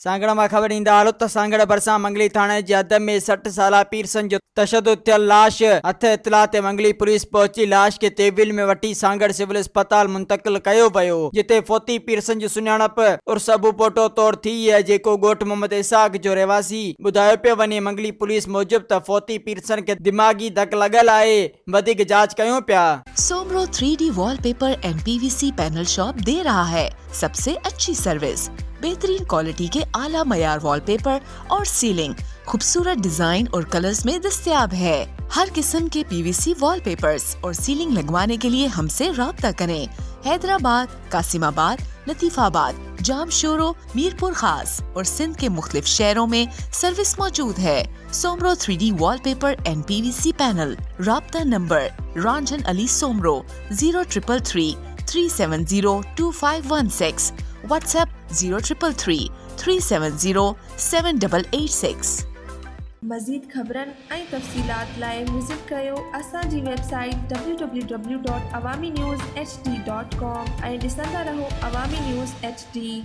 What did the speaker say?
सांगड़ में खबर ईंदा हालत त सांगड़ भरसा मंगली थाने जे हद में 60 साला पीरसन जो तशद्दुद थियल लाश हथ इतला ते मंगली पुलिस पहुंची लाश के तेविल में वठी सांगड़ सिविल अस्पताल मुंतकिल कयो वियो, जिते फोती पीरसन जो सुञाणप उर्स अबू पोटो तौर थी है, जेको गोठ मोहम्मद इसाक जो रहवासी बुधायो पियो वने। मंगली पुलिस मूजिब त फोती पीरसन के दिमागी धक लगल आहे, वधिक जांच कयूं पिया। Soomro 3D wallpaper and PVC panel shop दे रहा है सबसे अच्छी सर्विस, बेहतरीन क्वालिटी के आला मयार वॉलपेपर और सीलिंग खूबसूरत डिजाइन और कलर्स में दस्तयाब है। हर किस्म के PVC वॉलपेपर्स और सीलिंग लगवाने के लिए हमसे राब्ता करें। हैदराबाद, कासिमाबाद, लतीफाबाद, जामशोरो, मीरपुर खास और सिंध के मुख्तलिफ शहरों में सर्विस मौजूद है। Soomro 3D wallpaper and PVC panel. राब्ता नंबर रंजन अली सोमरो 0333 370 2516, व्हाट्सएप 0333 370 7886। मज़ीद ख़बरन ऐं तफ़सीलात लाइ विज़िट कयो असांजी वेबसाइट www.awamiNewsHD.com ऐं ॾिसंदा रहो अवामी न्यूज़ HD।